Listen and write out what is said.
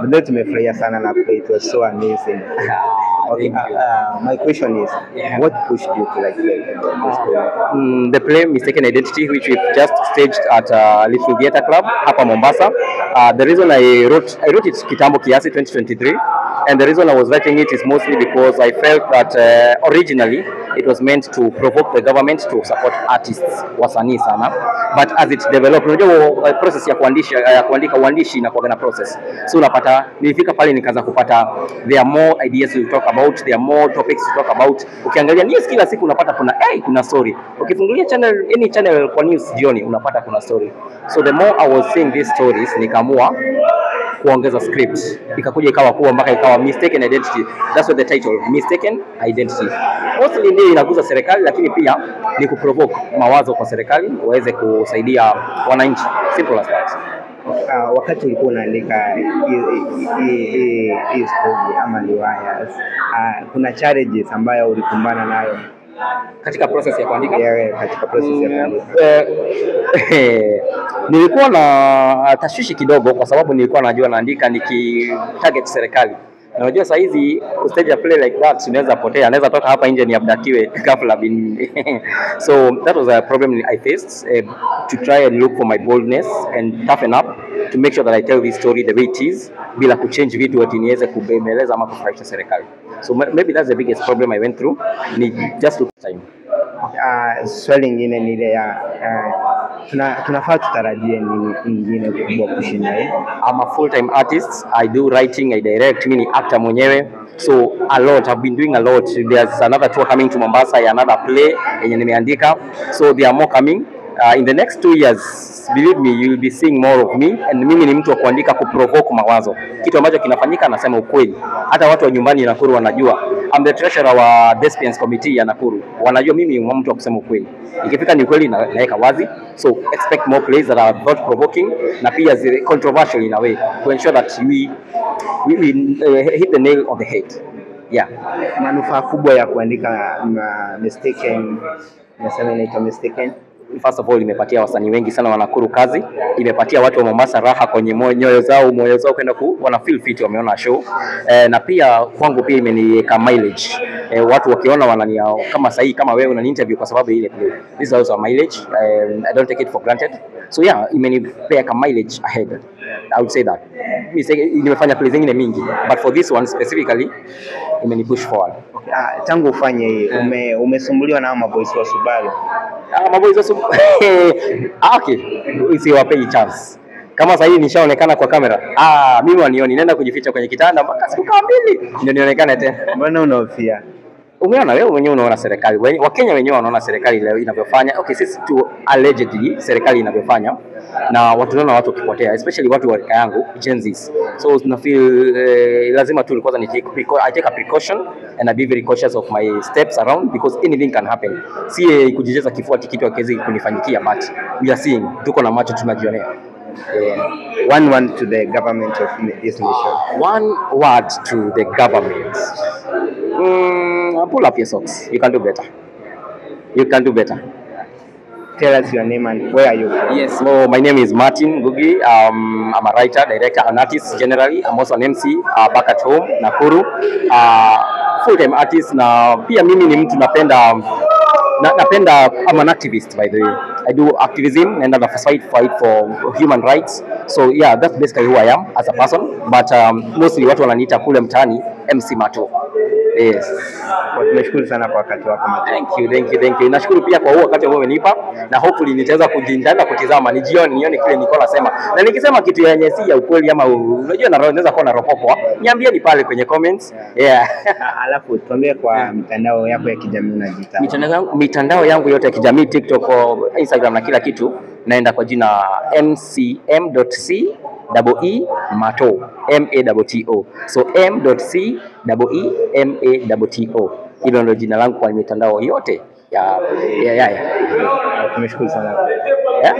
Vile tumefurahia sana na play, it was so amazing. Okay, my question is, what pushed you to like play this play? The play Mistaken Identity, which we've just staged at Little Theatre Club hapa Mombasa. The reason I wrote it kitambo kiasi 2023, and the reason I was writing it is mostly because I felt that originally it was meant to provoke the government to support artists, wasanii sana, but as it developed, unajua process ya kuandika uandishi inakuwa na process, so unapata nilifika pale nikaanza kupata there are more ideas to talk about, there are more topics to talk about. Ukiangalia news kila siku unapata kuna story, ukifungulia any channel kwa news jioni unapata kuna story. So the more I was seeing these stories, nikaamua kuongeza script, ikakuja ikawa kuwa mpaka ikawa Mistaken Identity. That's what the title, Mistaken Identity. Mostly ndio inaguza serikali, lakini pia ni kuprovoke mawazo kwa serikali waweze kusaidia wananchi, simple as that. Wakati ulikuwa unaandika hii story ama riwaya, kuna challenges ambayo ulikumbana nayo katika process ya kuandika? Katika process ya kuandika. Nilikuwa na tashwishi kidogo kwa sababu nilikuwa najua naandika target serikali. Na unajua saa hizi stage a play like that unaweza potea, anaweza toka hapa nje ni abductiwe ghafla bin. So that was a problem I faced, to try and look for my boldness and toughen up to make sure that I tell this story the way it is bila kuchange vitu ati niweze kubemeleza ama kufurahisha serikali. So maybe that's the biggest problem I went through, ni just took time. Swali lingine ni ile ya tunafaa tutarajie nini ingine kubwa kushinda hii? I'm a full-time artist. I do writing, I direct, mimi ni actor mwenyewe. So a lot, I've been doing a lot. There's another tour coming to Mombasa, another play yenye nimeandika. So there are more coming. In the next 2 years, believe me, you'll be seeing more of me. And mimi ni mtu wa kuandika, kuprovoke mawazo. Kitu ambacho kinafanyika nasema ukweli. Hata watu wa nyumbani Nakuru wanajua. I'm the treasurer wa Thespians Committee ya Nakuru. Wanajua mimi ni mtu wa kusema ukweli. Ikifika ni ukweli naweka wazi. So expect more plays that are thought provoking na pia controversial in a way to ensure that we hit the nail on the head. Yeah. Manufaa kubwa ya kuandika Mistaken, nasema inaitwa Mistaken. First of all, imepatia wasanii wengi sana wa Nakuru kazi, imepatia watu wa Mombasa raha kwenye moyo zao kwenda wana feel fit wameona show, na pia kwangu pia imeniweka mileage. Watu wakiona wanania kama sahi kama wewe unani interview kwa sababu ile play. This is also a mileage. I don't take it for granted. So yeah, imenipea kama mileage ahead. I would say that. Nimefanya plays zingine mingi, but for this one specifically imenipush forward. Tangu ufanye hii umesumbuliwa na maboys wa Subaru? Maboys wa Subaru okay, usiwapei chance. Kama sasa hivi nishaonekana kwa kamera, mimi wanioni, nenda kujificha kwenye kitanda mpaka siku kama 2 ndio nionekane tena. Mbona unahofia? Umeona wewe mwenyewe unaona serikali, Wakenya wenyewe wanaona serikali leo inavyofanya. Okay, sisi tu allegedly serikali inavyofanya, na watu naona watu wakipotea, especially watu wa rika yangu Gen Z. So na feel lazima tu kwanza I take a precaution and I be very cautious of my steps around because anything can happen. Si kujijeza kifua kitu hakiwezi kunifanyikia, but we are seeing, tuko na macho tunajionea. One word to the government of this nation. One word to the government. Pull up your socks. You can do better. You can do better. Tell us your name and where are you from? Yes, so my name is Martin Ngugi. I'm a writer, director, an artist generally. I'm also an MC back at home, Nakuru. Full-time artist na pia mimi ni mtu napenda, I'm an activist by the way. I do activism and I fight for human rights. So yeah, that's basically who I am as a person. But mostly watu wananiita kule mtaani MC Mato. Yes. Tunashukuru sana kwa wakati wako. Thank you. Nashukuru pia kwa huo wakati ambao umenipa, na hopefully nitaweza kujindana kutizama nione kile niko nasema. Na nikisema kitu yenye si ya ukweli ama unajua naweza kuwa na ropopo, niambieni pale kwenye comments. Yeah. Alafu tuambie kwa mitandao yako ya kijamii unajiita. Mitandao yangu yote ya kijamii, TikTok, Instagram na kila kitu, naenda kwa jina mcm.c Mato, MATO. So M.C.E.E.MATO. Hilo ndio jina langu kwa mitandao yote ya. Tumeshukuru sana. Yeah.